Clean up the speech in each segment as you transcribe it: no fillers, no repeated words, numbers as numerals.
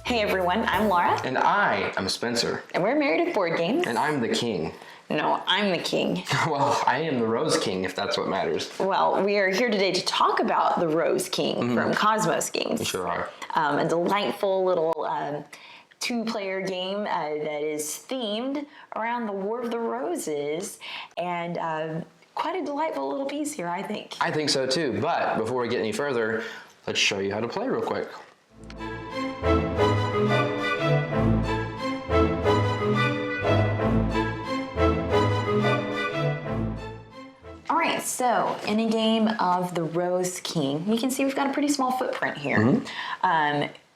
Hey everyone, I'm Lara. And I am Spencer. And we're married at board games. And I'm the king. No, I'm the king. Well, I am the Rose King, if that's what matters. Well, we are here today to talk about the Rose King from KOSMOS Games. We sure are. A delightful little two-player game that is themed around the War of the Roses, and quite a delightful little piece here, I think. I think so too, but before we get any further, let's show you how to play real quick. All right, so in a game of the Rose King, you can see we've got a pretty small footprint here.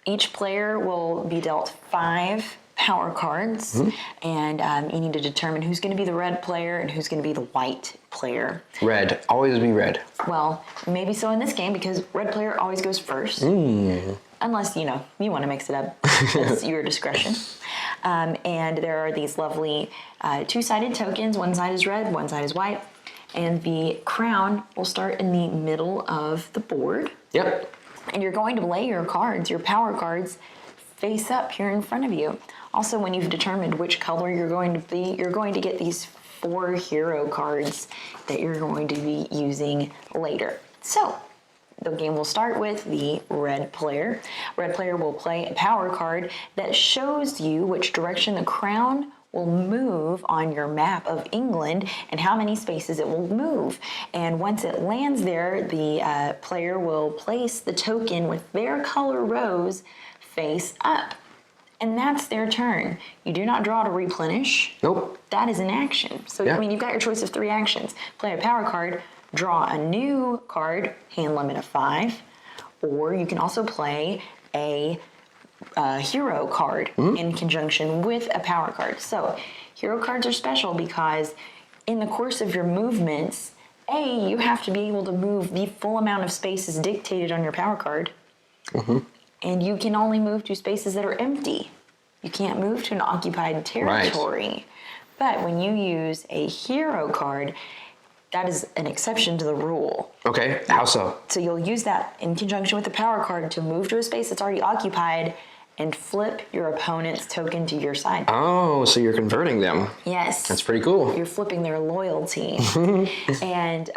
Each player will be dealt 5 power cards, and you need to determine who's going to be the red player and who's going to be the white player. Red. Always be red. Well, maybe so in this game because red player always goes first. Unless, you know, you want to mix it up. That's your discretion. And there are these lovely two-sided tokens. One side is red, one side is white. And the crown will start in the middle of the board. Yep. And you're going to lay your cards, your power cards, face up here in front of you. Also, when you've determined which color you're going to be, you're going to get these 4 hero cards that you're going to be using later. So, the game will start with the red player. Red player will play a power card that shows you which direction the crown will move on your map of England and how many spaces it will move. And once it lands there, the player will place the token with their color rose face up. And that's their turn. You do not draw to replenish. Nope. That is an action. So, Yeah. I mean, you've got your choice of 3 actions. Play a power card, draw a new card, hand limit of 5, or you can also play a hero card in conjunction with a power card. So hero cards are special because in the course of your movements, you have to be able to move the full amount of spaces dictated on your power card. And you can only move to spaces that are empty. You can't move to an occupied territory. Right. But when you use a hero card, that is an exception to the rule. Okay, how so? So you'll use that in conjunction with the power card to move to a space that's already occupied and flip your opponent's token to your side. Oh, so you're converting them. Yes. That's pretty cool. You're flipping their loyalty. And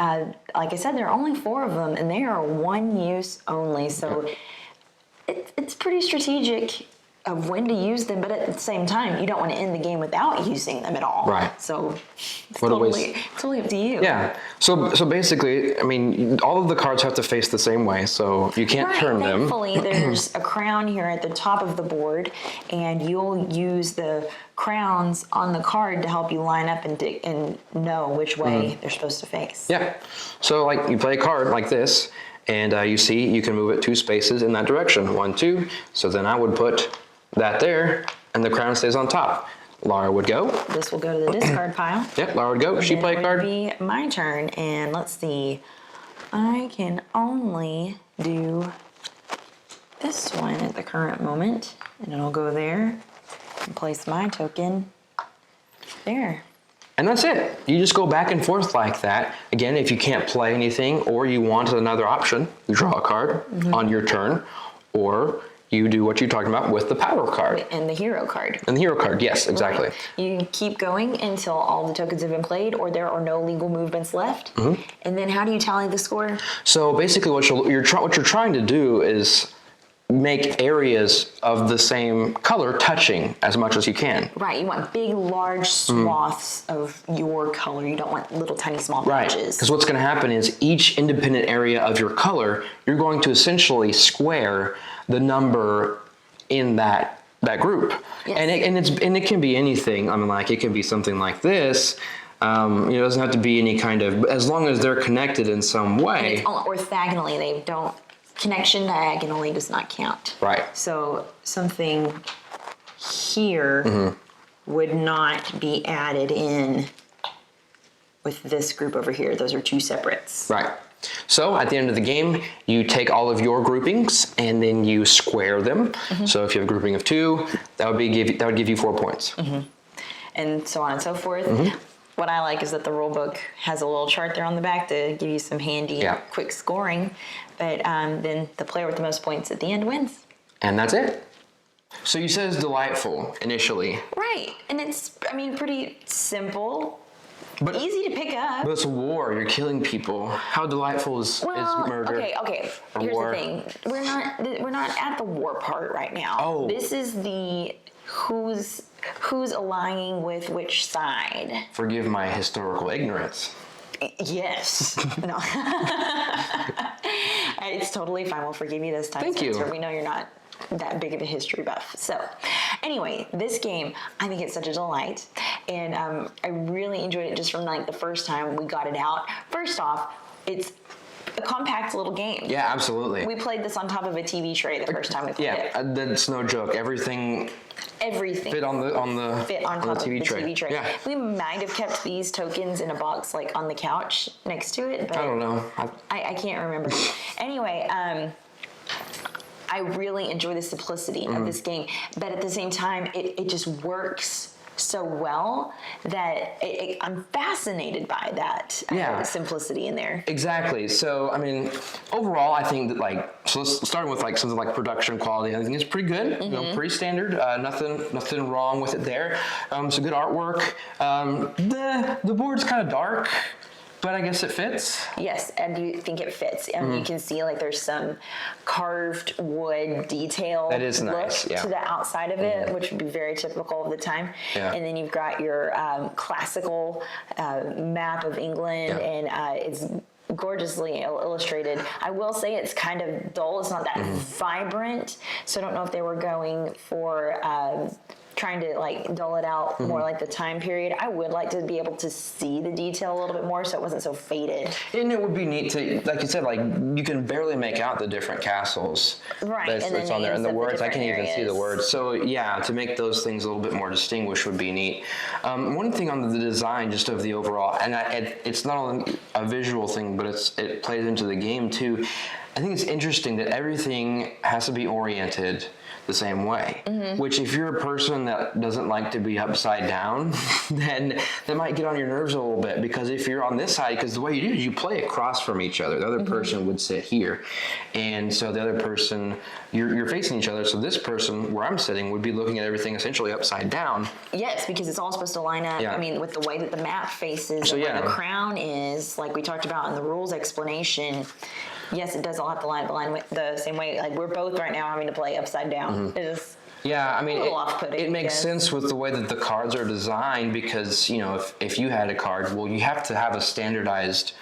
like I said, there are only 4 of them, and they are one use only. So it's pretty strategic of when to use them, but at the same time, you don't want to end the game without using them at all. Right. So it's totally up to you. Yeah. So basically, I mean, all of the cards have to face the same way, so you can't turn them. Thankfully, there's a crown here at the top of the board, and you'll use the crowns on the card to help you line up and know which way they're supposed to face. Yeah. So like you play a card like this, and you see you can move it 2 spaces in that direction. 1, 2. So then I would put that there, and the crown stays on top. Lara would go. This will go to the discard pile. Yep, Lara would go. She play a card. It would be my turn, and let's see. I can only do this one at the current moment, and it'll go there and place my token there. And that's it. You just go back and forth like that. Again, if you can't play anything or you want another option, you draw a card on your turn, or you do what you're talking about with the power card. And the hero card. And the hero card, yes, exactly. Right. You keep going until all the tokens have been played or there are no legal movements left. And then how do you tally the score? So basically what you're trying to do is make areas of the same color touching as much as you can. Right, you want big, large swaths of your color. You don't want little, tiny, small patches. Right, because what's going to happen is each independent area of your color, you're going to essentially square the number in that group. Yes. And it can be anything. I mean, like it can be something like this. It doesn't have to be any kind of, as long as they're connected in some way. And it's orthogonally, they don't. Connection diagonally does not count. Right. So something here would not be added in with this group over here. Those are 2 separates. Right. So at the end of the game, you take all of your groupings and then you square them. So if you have a grouping of 2, that would give you 4 points. And so on and so forth. What I like is that the rule book has a little chart there on the back to give you some handy, quick scoring. But then the player with the most points at the end wins. And that's it. So you said it's delightful initially. Right. And it's, I mean, pretty simple. But easy to pick up. But it's a war. You're killing people. How delightful is murder? Okay. Here's the thing. We're not at the war part right now. Oh. This is the who's aligning with which side. Forgive my historical ignorance. Yes. No. It's totally fine. We'll forgive you this time. Thank you. We know you're not that big of a history buff. So anyway, this game, I think it's such a delight. And I really enjoyed it just from like the first time we got it out. First off, it's a compact little game. Yeah, absolutely. We played this on top of a TV tray the first time we played it. Yeah, that's no joke. Everything fit on the TV tray. Yeah. We might have kept these tokens in a box like on the couch next to it, but I don't know. I can't remember. Anyway, I really enjoy the simplicity of this game, but at the same time, it just works so well that I'm fascinated by that simplicity in there. Exactly. So, I mean, overall, I think that starting with something like production quality, I think it's pretty good. You know, pretty standard. Nothing wrong with it there. Some good artwork. The board's kind of dark, but I guess it fits. Yes, I do think it fits. I mean, you can see there's some carved wood detail that is look nice. to the outside of it, which would be very typical of the time. Yeah. And then you've got your classical map of England, and it's gorgeously illustrated. I will say it's kind of dull. It's not that vibrant, so I don't know if they were going for trying to dull it out more like the time period. I would like to be able to see the detail a little bit more so it wasn't so faded. And it would be neat to, like you said, you can barely make out the different castles that's on there. And the words, I can't even see the words. So yeah, to make those things a little bit more distinguished would be neat. One thing on the design just of the overall, and it's not only a visual thing, but it plays into the game too. I think it's interesting that everything has to be oriented the same way, which if you're a person that doesn't like to be upside down, then that might get on your nerves a little bit, because if you're on this side, because the way you do is you play across from each other. The other person would sit here, and so the other person, you're facing each other, so this person where I'm sitting would be looking at everything essentially upside down. Yes, because it's all supposed to line up, I mean, with the way that the map faces, so, and where the crown is, like we talked about in the rules explanation. Yes, it does all have to line up the same way. We're both right now having to play upside down. It is I mean, a little off-putting. It makes sense with the way that the cards are designed, because, if you had a card, well, you have to have a standardized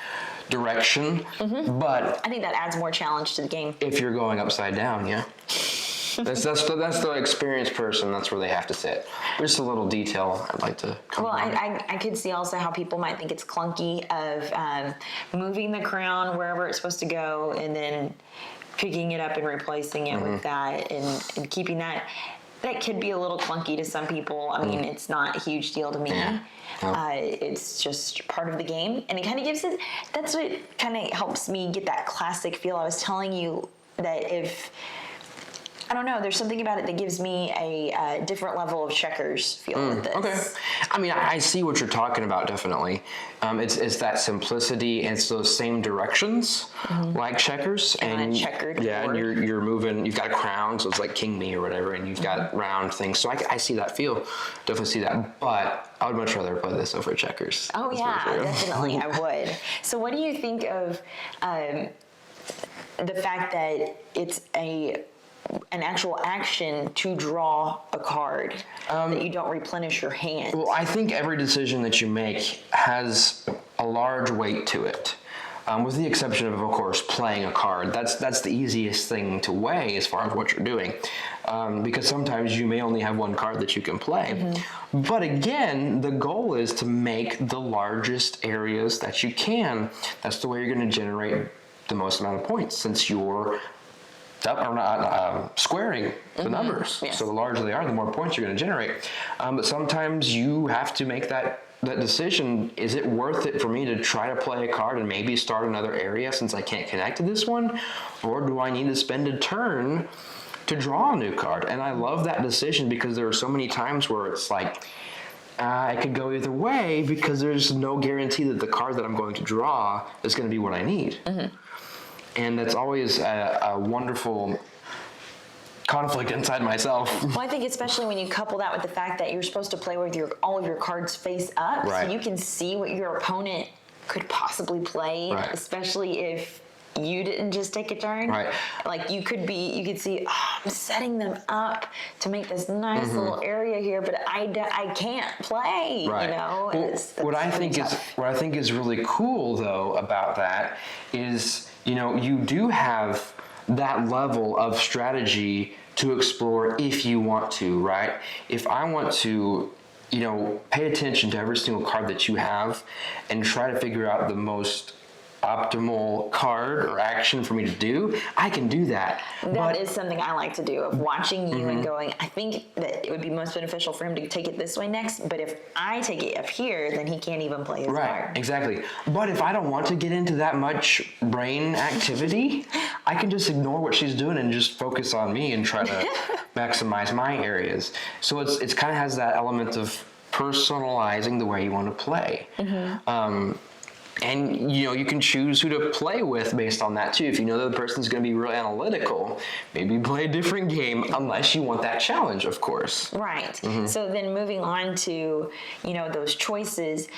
direction, but I think that adds more challenge to the game. If you're going upside down, that's the experienced person. That's where they have to sit. Just a little detail I'd like to come on. I could see also how people might think it's clunky of moving the crown wherever it's supposed to go and then picking it up and replacing it with that and keeping that. That could be a little clunky to some people. I mean, it's not a huge deal to me. It's just part of the game, and it kind of gives it. That's what kind of helps me get that classic feel. I was telling you that I don't know, there's something about it that gives me a different level of checkers feel with this. Okay. I mean, I see what you're talking about, definitely. It's that simplicity, and it's those same directions, like checkers. And checkered board. And you're moving, you've got a crown, so it's like king me or whatever, and you've got round things. So I see that feel, definitely see that. But I would much rather play this over checkers. Oh, yeah, definitely, I would. So what do you think of the fact that it's an actual action to draw a card, that you don't replenish your hand? Well, I think every decision that you make has a large weight to it, with the exception of course, playing a card. That's the easiest thing to weigh as far as what you're doing, because sometimes you may only have one card that you can play. But again, the goal is to make the largest areas that you can. That's the way you're going to generate the most amount of points, since you're squaring the numbers. Yes. So the larger they are, the more points you're going to generate. But sometimes you have to make that decision, is it worth it for me to try to play a card and maybe start another area since I can't connect to this one? Or do I need to spend a turn to draw a new card? And I love that decision because there are so many times where it's like, I could go either way because there's no guarantee that the card that I'm going to draw is going to be what I need. And that's always a wonderful conflict inside myself. Well, I think especially when you couple that with the fact that you're supposed to play with all of your cards face up, Right. so you can see what your opponent could possibly play, Right. especially if you didn't just take a turn. Right. Like you could see, I'm setting them up to make this nice little area here, but I can't play. Right. You know. Well, And what I think is really cool though about that is, you do have that level of strategy to explore if you want to, right? If I want to, pay attention to every single card that you have and try to figure out the most optimal card or action for me to do, I can do that. That is something I like to do, of watching you and going, I think that it would be most beneficial for him to take it this way next, but if I take it up here, then he can't even play his Right, card. exactly. But if I don't want to get into that much brain activity, I can just ignore what she's doing and just focus on me and try to maximize my areas. So it's kind of has that element of personalizing the way you want to play. And you can choose who to play with based on that too. If you know that the person's going to be real analytical, maybe play a different game unless you want that challenge, of course. Right. So then moving on to, those choices,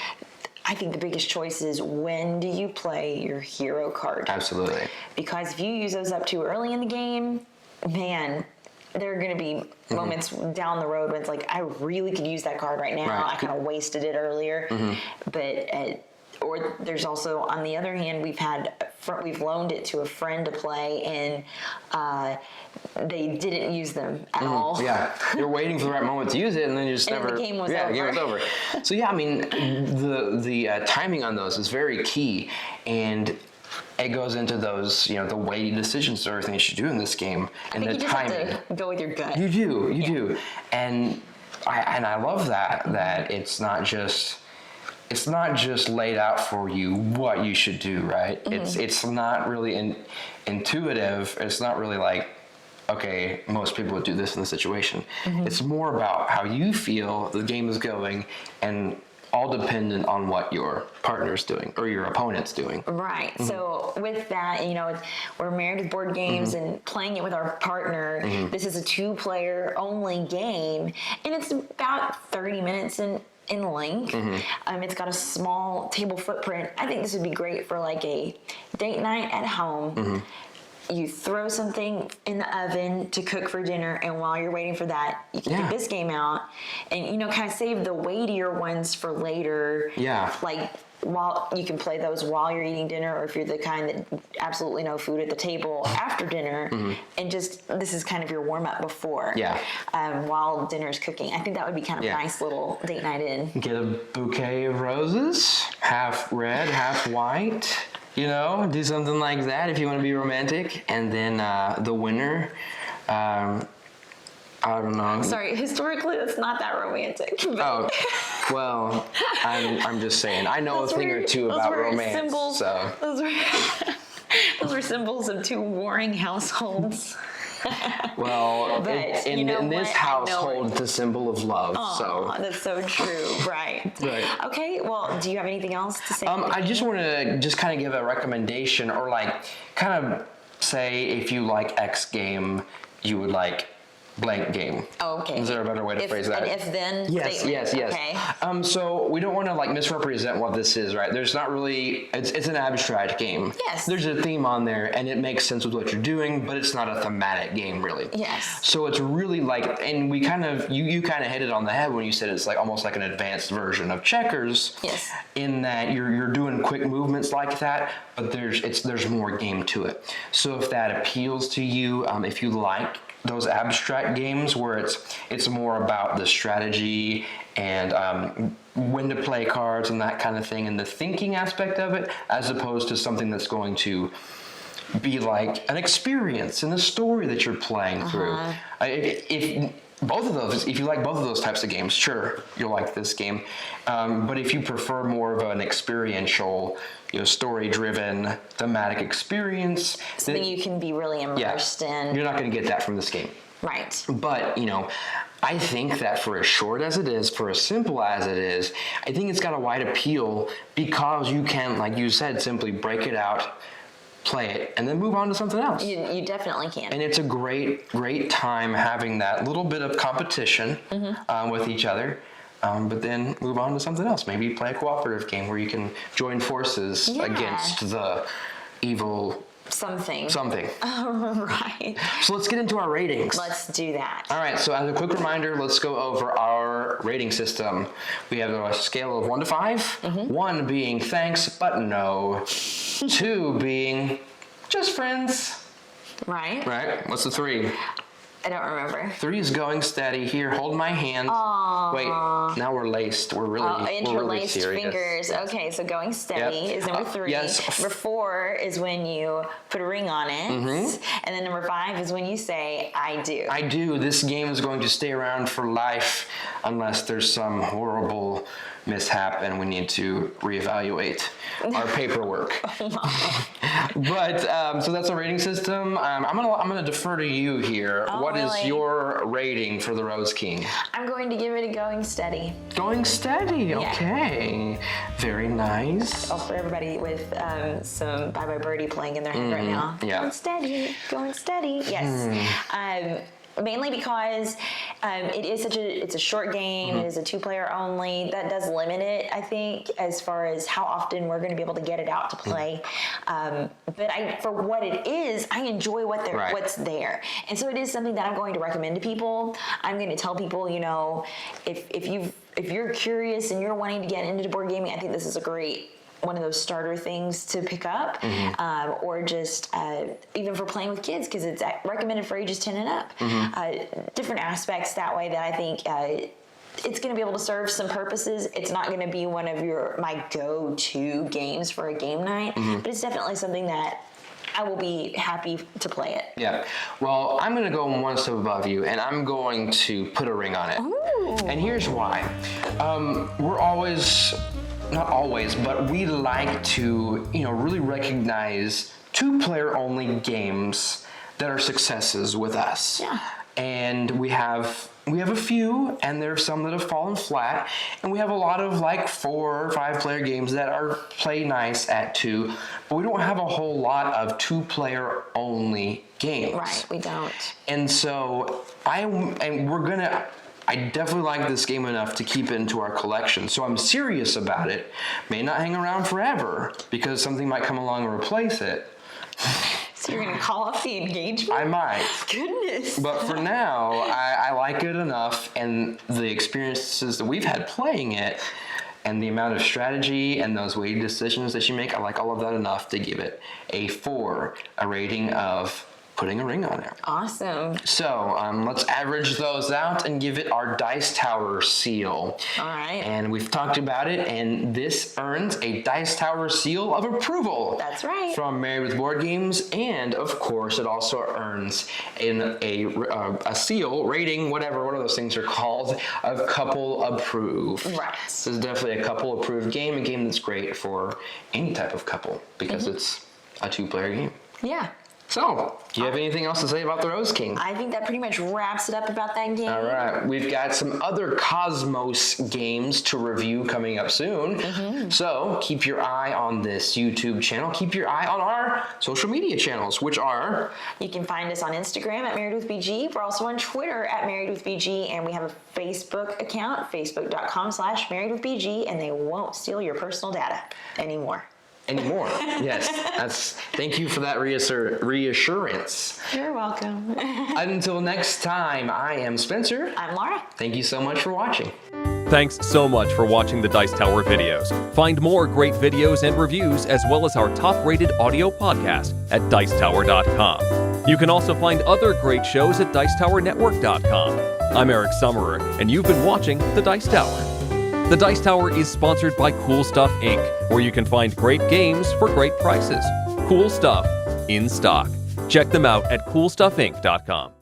I think the biggest choice is, when do you play your hero card? Absolutely. Because if you use those up too early in the game, man, there are going to be moments down the road when it's like, I really could use that card right now. Right. I kind of wasted it earlier. But or there's also, on the other hand, we've loaned it to a friend to play, and they didn't use them at all. Yeah, you're waiting for the right moment to use it, and then you just And never. the game was the game was over. over. So yeah, I mean, the timing on those is very key, and it goes into those, the weighty decisions and everything you should do in this game, and I think the you just timing. have to go with your gut. You do, and I love that it's not just laid out for you what you should do, right? It's not really intuitive. It's not really like, okay, most people would do this in this situation. It's more about how you feel the game is going, and all dependent on what your partner's doing or your opponent's doing. Right. So with that, we're married with board games and playing it with our partner. This is a 2-player only game, and it's about 30 minutes in length. It's got a small table footprint. I think this would be great for like a date night at home. You throw something in the oven to cook for dinner, and while you're waiting for that, you can get this game out and kind of save the weightier ones for later. Yeah. Like, while you can play those while you're eating dinner, or if you're the kind that absolutely no food at the table after dinner, and just, this is kind of your warm up before. Yeah. While dinner's cooking. I think that would be kind of a nice little date night in. Get a bouquet of roses, half red, half white. Do something like that if you want to be romantic. And then the winner, I don't know. Sorry, historically that's not that romantic. Oh, well, I'm just saying. I know a thing or two about romance. Symbols, so those were symbols of 2 warring households. well, But in this household, it's a symbol of love. Oh, that's so true. Right. Right. Okay. Well, do you have anything else to say? I just want to kind of give a recommendation, or like kind of say, if you like X game, you would like blank game. Oh, okay. Is there a better way to phrase that? An if-then Yes, statement. yes. Okay. So we don't want to like misrepresent what this is, right? There's not really, it's an abstract game. Yes. There's a theme on there, and it makes sense with what you're doing, but it's not a thematic game, really. Yes. So it's really like, and we kind of, you kind of hit it on the head when you said it's like almost like an advanced version of checkers. Yes. In that you're doing quick movements like that, but there's more game to it. So if that appeals to you, if you like those abstract games where it's more about the strategy and when to play cards and that kind of thing, and the thinking aspect of it, as opposed to something that's going to be like an experience in the story that you're playing through. If both of those, if you like both of those types of games, sure, you'll like this game. But if you prefer more of an experiential, story-driven, thematic experience, something you can be really immersed in. You're not going to get that from this game. Right. But, I think that for as short as it is, for as simple as it is, I think it's got a wide appeal because you can, like you said, simply break it out, play it, and then move on to something else. You definitely can. And it's a great time having that little bit of competition with each other. But then move on to something else. Maybe play a cooperative game where you can join forces against the evil something. Right. So let's get into our ratings. Let's do that. All right, so as a quick reminder, let's go over our rating system. We have a scale of 1 to 5. 1 being thanks, but no. 2 being just friends. Right. Right? What's the 3? I don't remember. 3 is going steady. Here, hold my hand. Aww. Wait, now we're laced. We're really, interlaced serious. fingers. Okay, so going steady is number 3. Yes. Number 4 is when you put a ring on it. And then number 5 is when you say, I do. I do. This game is going to stay around for life unless there's some horrible mishap and we need to reevaluate our paperwork. But so that's a rating system. I'm gonna defer to you here. What is your rating for the Rose King? I'm going to give it a going steady. Going steady. Okay. Very nice. Oh, for everybody with some Bye Bye Birdie playing in their head right now. Yeah. Going steady. Yes. Mainly because it is it's a short game. It is a 2-player only. That does limit it, I think, as far as how often we're going to be able to get it out to play. But for what it is, I enjoy what's there, and so it is something that I'm going to recommend to people. I'm going to tell people, if you're curious and you're wanting to get into board gaming, I think this is a great one of those starter things to pick up, or just even for playing with kids, because it's recommended for ages 10 and up. Different aspects that way that I think it's going to be able to serve some purposes. It's not going to be one of my go-to games for a game night, but it's definitely something that I will be happy to play it. Yeah. Well, I'm going to go one step above you, and I'm going to put a ring on it. Ooh. And here's why. We're always... Not always, but we like to, really recognize 2-player only games that are successes with us. Yeah. And we have a few, and there are some that have fallen flat, and we have a lot of 4 or 5-player games that are play nice at 2, but we don't have a whole lot of 2-player only games. Right, we don't. And so I definitely like this game enough to keep it into our collection. So I'm serious about it. May not hang around forever because something might come along and replace it. So you're going to call off the engagement? I might. Goodness. But for now, I like it enough, and the experiences that we've had playing it and the amount of strategy and those weighty decisions that you make, I like all of that enough to give it a 4, a rating of putting a ring on it. Awesome. So let's average those out and give it our Dice Tower seal. All right. And we've talked about it, and this earns a Dice Tower seal of approval. That's right. From Married with Board Games, and of course, it also earns a seal rating, what are those things are called, of couple approved. Right. This is definitely a couple approved game, a game that's great for any type of couple because it's a 2-player game. Yeah. So, do you have anything else to say about the Rose King? I think that pretty much wraps it up about that game. All right. We've got some other KOSMOS games to review coming up soon. So, keep your eye on this YouTube channel. Keep your eye on our social media channels, which are... You can find us on Instagram at Married with BG. We're also on Twitter at Married with BG, and we have a Facebook account, facebook.com/Married with BG, and they won't steal your personal data anymore. Yes. Thank you for that reassurance. You're welcome. Until next time, I am Spencer. I'm Lara. Thank you so much for watching. Thanks so much for watching the Dice Tower videos. Find more great videos and reviews, as well as our top-rated audio podcast at Dicetower.com. You can also find other great shows at Dicetowernetwork.com. I'm Eric Summerer, and you've been watching The Dice Tower. The Dice Tower is sponsored by Cool Stuff Inc., where you can find great games for great prices. Cool stuff in stock. Check them out at CoolStuffInc.com.